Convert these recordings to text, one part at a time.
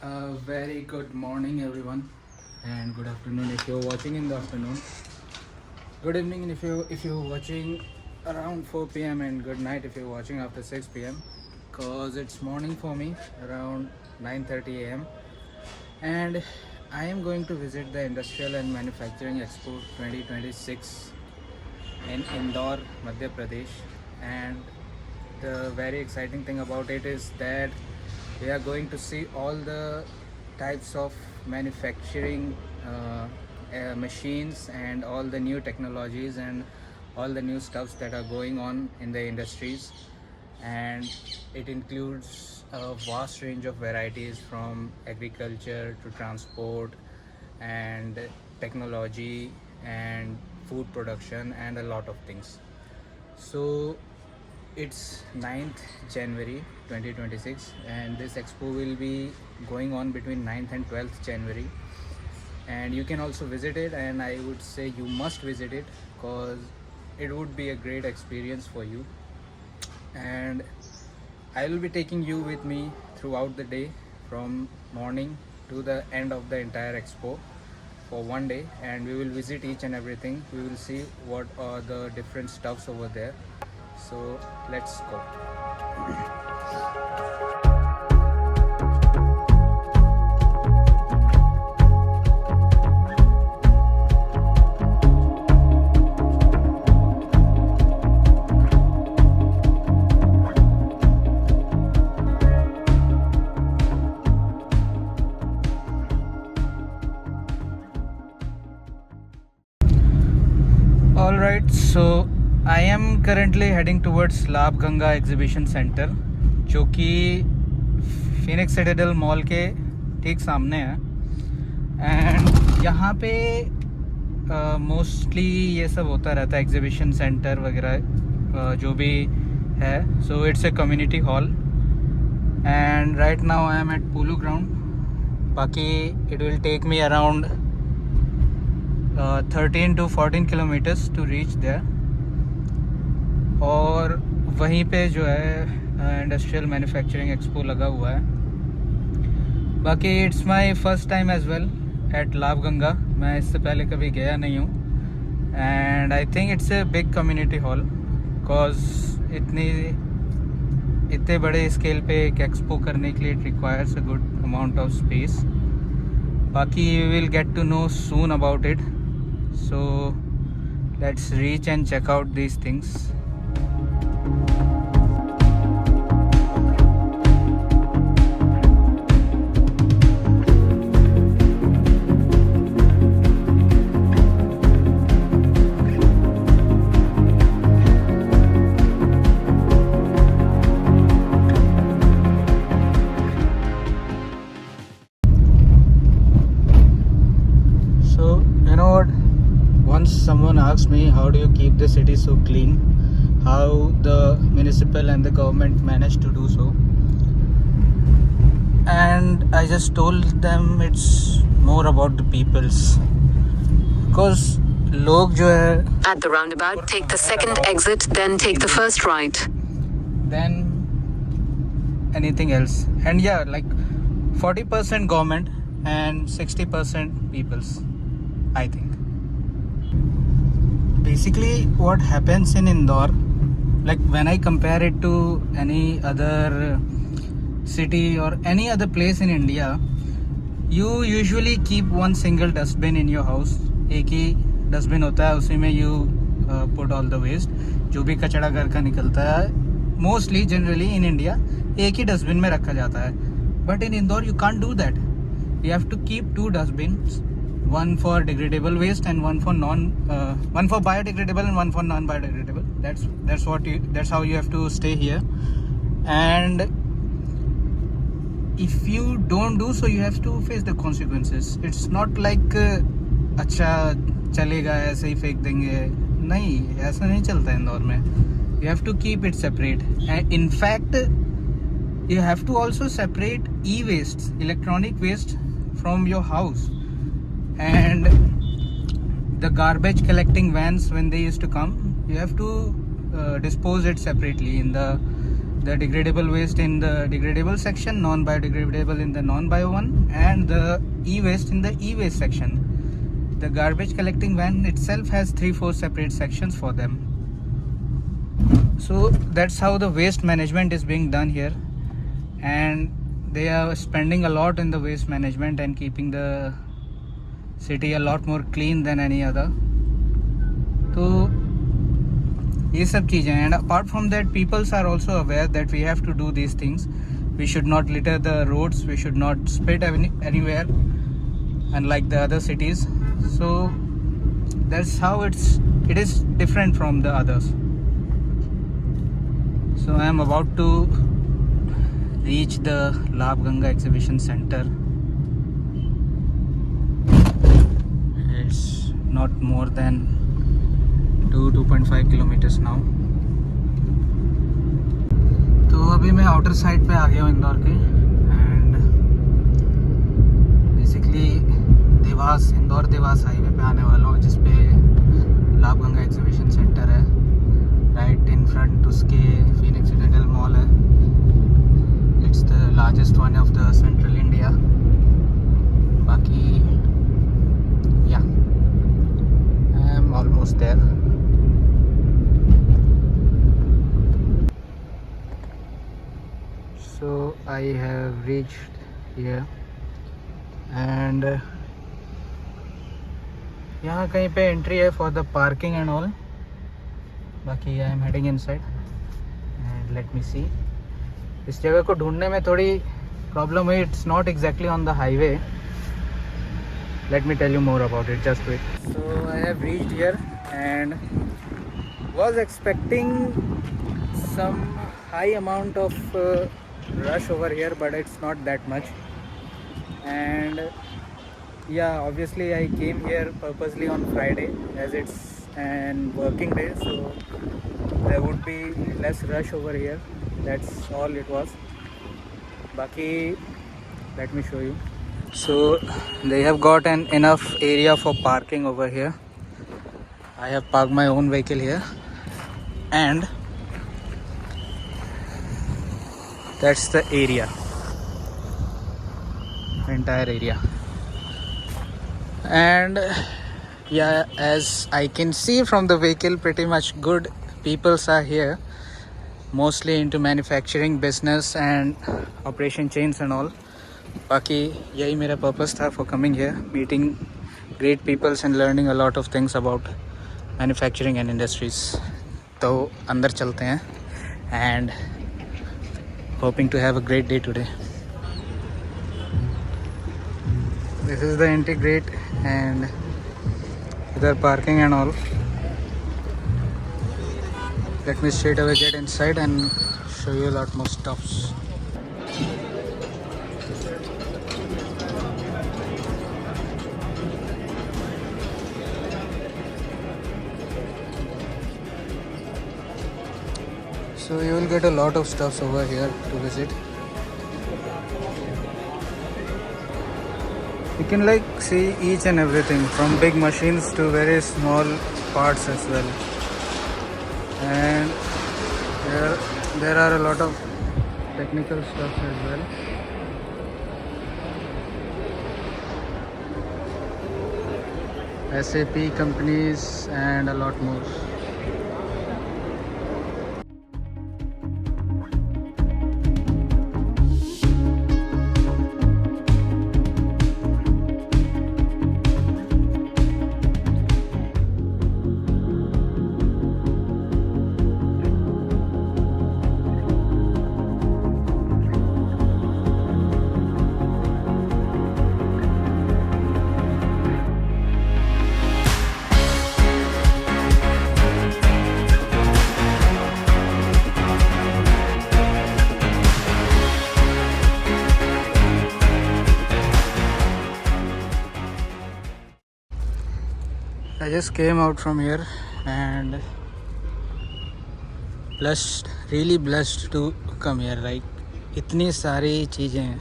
Very good morning, everyone, and good afternoon if you're watching in the afternoon. Good evening if you're watching around 4 p.m. and good night if you're watching after 6 p.m. Cause it's morning for me around 9:30 a.m. and I am going to visit the Industrial and Manufacturing Expo 2026 in Indore, Madhya Pradesh, and the very exciting thing about it is that we are going to see all the types of manufacturing machines and all the new technologies and all the new stuffs that are going on in the industries, and it includes a vast range of varieties from agriculture to transport and technology and food production and a lot of things. So it's 9th January 2026 and this expo will be going on between 9th and 12th January, and you can also visit it, and I would say you must visit it because it would be a great experience for you. And I will be taking you with me throughout the day from morning to the end of the entire expo for one day, and we will visit each and everything. We will see what are the different stuffs over there. So let's go. Alright, so I am currently heading towards लाभ Ganga exhibition centre, जो कि Phoenix Citadel mall के ठीक सामने है. And यहाँ पे mostly ये सब होता रहता है, एग्जीबिशन सेंटर वगैरह जो भी है. So it's a community hall and right now I am at polo ground. बाकी it will take me around 13 to 14 kilometers to reach there. और वहीं पे जो है इंडस्ट्रियल मैन्युफैक्चरिंग एक्सपो लगा हुआ है. बाकी it's my first time as well at Labh Ganga. मैं इससे पहले कभी गया नहीं हूँ and I think it's a big community hall because इतने बड़े स्केल पे एक एक्सपो करने के लिए it requires a good amount of space. बाकी we will get to know soon about it. So let's reach and check out these things. So you know what? Once someone asked me, how do you keep the city so clean? How the municipal and the government managed to do so? And I just told them it's more about the peoples. Because log jo hai, At the roundabout, take the second exit, then take the first right. then anything else. And yeah, like 40% government and 60% peoples, I think. Basically what happens in Indore, like when I compare it to any other city or any other place in India, you usually keep one single dustbin in your house. एक ही dustbin होता है, उसी में you put all the waste. जो भी कचरा घर का निकलता है मोस्टली जनरली इन इंडिया एक ही डस्टबिन में रखा जाता है. But in Indore you can't do that. You have to keep two dustbins, one for degradable waste and one for one for biodegradable and one for non-biodegradable. That's how you have to stay here. And if you don't do so, you have to face the consequences. It's not like अच्छा चलेगा ऐसे ही फेंक देंगे. नहीं, ऐसा नहीं चलता इंदौर में. You have to keep it separate. And in fact, you have to also separate e-waste, electronic waste, from your house. And the garbage collecting vans, when they used to come, you have to dispose it separately in the the degradable waste in the degradable section, non-biodegradable in the non-bio one, and the e-waste in the e-waste section. The garbage collecting van itself has 3-4 separate sections for them. So that's how the waste management is being done here, and they are spending a lot in the waste management and keeping the city a lot more clean than any other. So ये सब चीज़ें, and apart from that, peoples are also aware that we have to do these things. We should not litter the roads, we should not spit anywhere, unlike the other cities. So that's how it is different from the others. So I am about to reach the Labh Ganga Exhibition Center. It's not more than 2.5 kilometers now. तो अभी मैं outer side पे आ गया हूँ इंदौर के, and basically Indore Dewas highway पे आने वाला हूँ, जिसपे लाभ गंगा एग्जीबिशन सेंटर है. राइट इन फ्रंट उसके फीनिक्स सिटाडेल मॉल है. It's the largest one of the central India. बाकी या I am almost there. So I have reached here, and यहाँ कहीं पे एंट्री है for the parking and all. बाकी I am heading inside and let me see. इस जगह को ढूंढने में थोड़ी प्रॉब्लम हुई. It's not exactly on the highway. Let me tell you more about it, just wait. So I have reached here and was expecting some high amount of rush over here, but it's not that much. And yeah, obviously I came here purposely on Friday as it's an working day, so there would be less rush over here. That's all it was. Baki, let me show you. So they have got an enough area for parking over here. I have parked my own vehicle here, and that's the area, entire area. And yeah, as I can see from the vehicle, pretty much good peoples are here, mostly into manufacturing business and operation chains and all. Baki yahi mera purpose tha for coming here, meeting great peoples and learning a lot of things about manufacturing and industries. तो अंदर चलते हैं, and hoping to have a great day today. This is the integrate, and other parking and all. Let me straight away get inside and show you a lot more stuffs. So you will get a lot of stuffs over here to visit. You can like see each and everything, from big machines to very small parts as well. And there are a lot of technical stuff as well. SAP companies and a lot more. I just came out from here and blessed, really blessed to come here. Like इतनी सारी चीज़ें,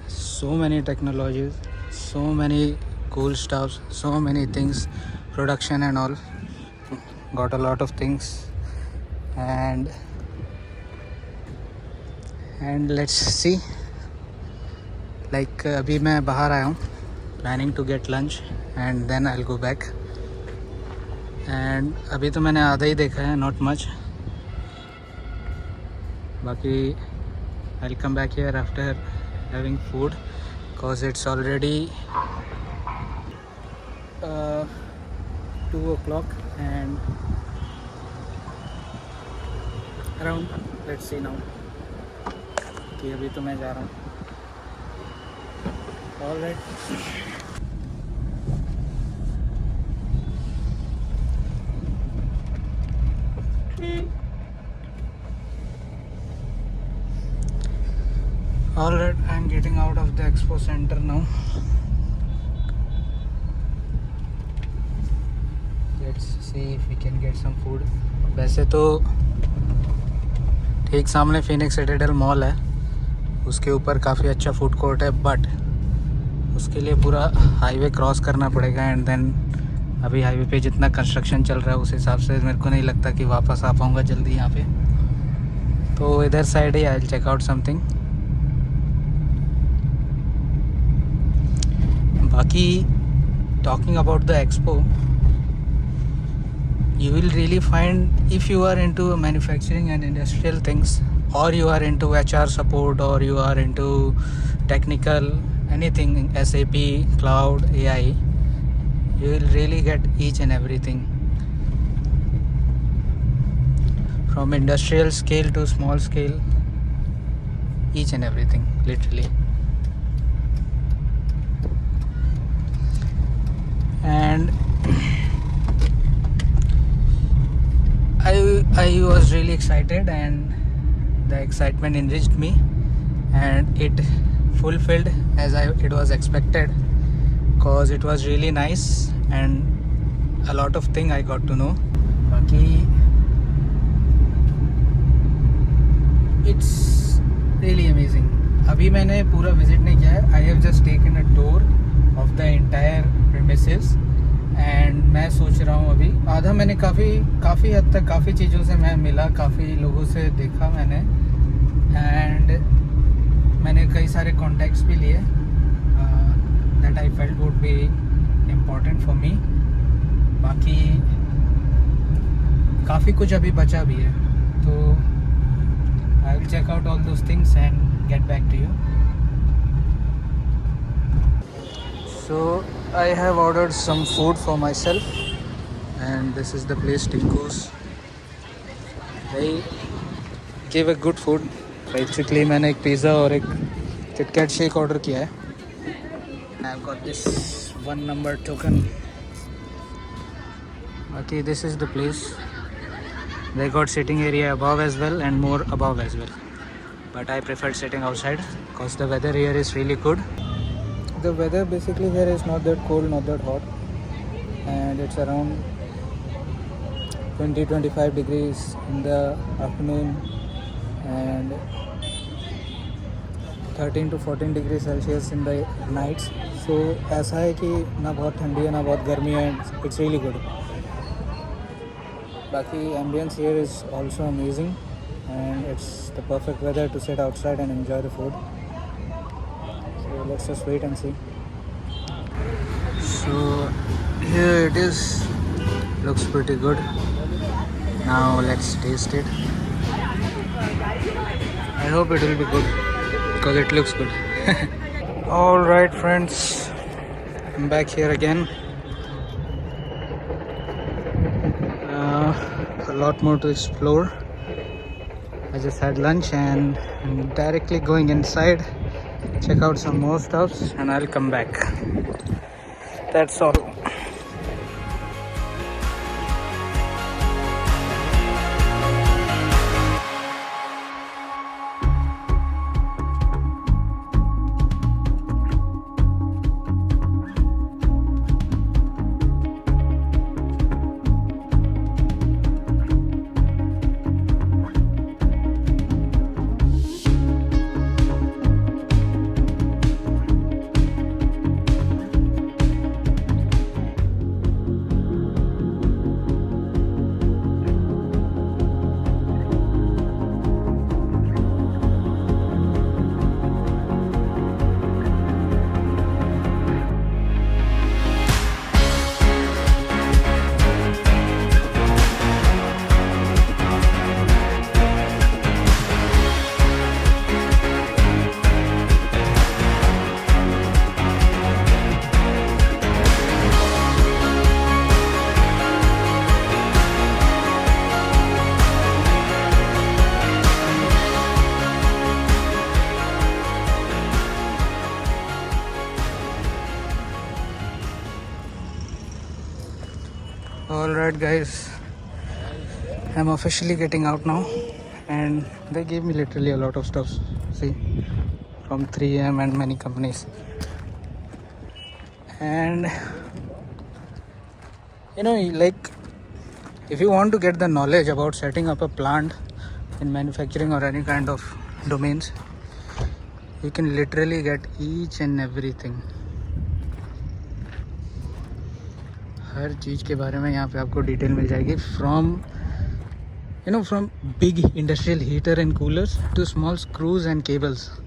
so many technologies, so many cool stuff, so many things, production and all. Got a lot of things, and and let's see like अभी मैं बाहर आया हूँ planning to get lunch and then I will go back and अभी तो मैंने आधा ही देखा है, नॉट मच. बाकी I will come back here after having food because it's already 2 o'clock and around. Let's see now कि अभी तो मैं जा रहा हूँ. All right. All right, I'm getting out of the expo center now. Let's see if we can get some food. वैसे तो ठीक सामने फिनिक्स सिटाडेल मॉल है, उसके ऊपर काफ़ी अच्छा फूड कोर्ट है, बट उसके लिए पूरा हाईवे क्रॉस करना पड़ेगा एंड देन अभी हाईवे पे जितना कंस्ट्रक्शन चल रहा है उस हिसाब से मेरे को नहीं लगता कि वापस आ पाऊँगा जल्दी यहाँ पे. तो इधर साइड ही I will check out something. बाकी talking about the expo, you will really find if you are into manufacturing and industrial things, or you are into HR support, or you are into technical anything, SAP, cloud, AI, you will really get each and everything from industrial scale to small scale, each and everything literally. And I was really excited and the excitement enriched me and it fulfilled as it was expected because it was really nice and a lot of thing I got to know. Baki it's really amazing. अभी मैंने पूरा visit नहीं किया है. I have just taken a tour of the entire premises and मैं सोच रहा हूँ अभी आधा मैंने काफ़ी हद तक काफ़ी चीज़ों से मैं मिला, काफ़ी लोगों से देखा मैंने एंड मैंने कई सारे कॉन्टैक्ट्स भी लिए that I felt would be important for me. बाकी काफ़ी कुछ अभी बचा भी है, तो I will check out all those things and get back to you. So I have ordered some food for myself and this is the place, Tinku's. They give a good food. Basically मैंने एक pizza और एक KitKat shake order किया है. I've got this 1 number token. Okay, this is the place. They got sitting area above as well and more above as well. But I preferred sitting outside because the weather here is really good. The weather basically here is not that cold, not that hot, and it's around 20-25 degrees in the afternoon and 13 to 14 degrees Celsius in the nights. So ऐसा है कि ना बहुत ठंडी है ना बहुत गर्मी है. It's really good. बाकी ambience here is also amazing and it's the perfect weather to sit outside and enjoy the food. Let's just wait and see. So here it is, looks pretty good. Now let's taste it. I hope it will be good because it looks good. All right friends, I'm back here again. A lot more to explore. I just had lunch and I'm directly going inside, check out some more stuffs and I'll come back. That's all. Alright guys, I'm officially getting out now, and they gave me literally a lot of stuff. See, from 3M and many companies. And you know, like, if you want to get the knowledge about setting up a plant in manufacturing or any kind of domains, you can literally get each and everything. हर चीज़ के बारे में यहाँ पे आपको detail मिल जाएगी, from big industrial heater and coolers to small screws and cables,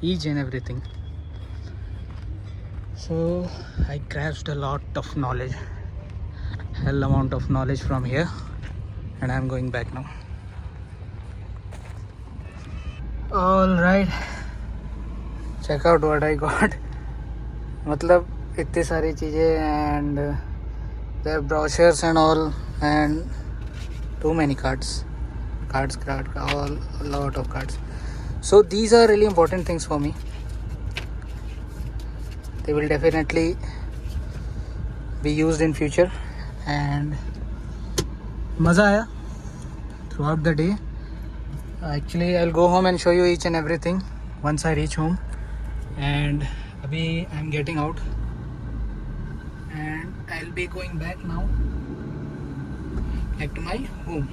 each and everything. So I grasped a lot of knowledge, hell amount of knowledge from here, and I'm going back now. All right, check out what I got. मतलब इतनी सारी चीज़ें, and their brochures and all, and too many cards, all a lot of cards. So these are really important things for me. They will definitely be used in future, and मज़ा आया throughout the day. Actually, I'll go home and show you each and everything once I reach home. And abhi I'm getting out, and I'll be going back now, back to my home.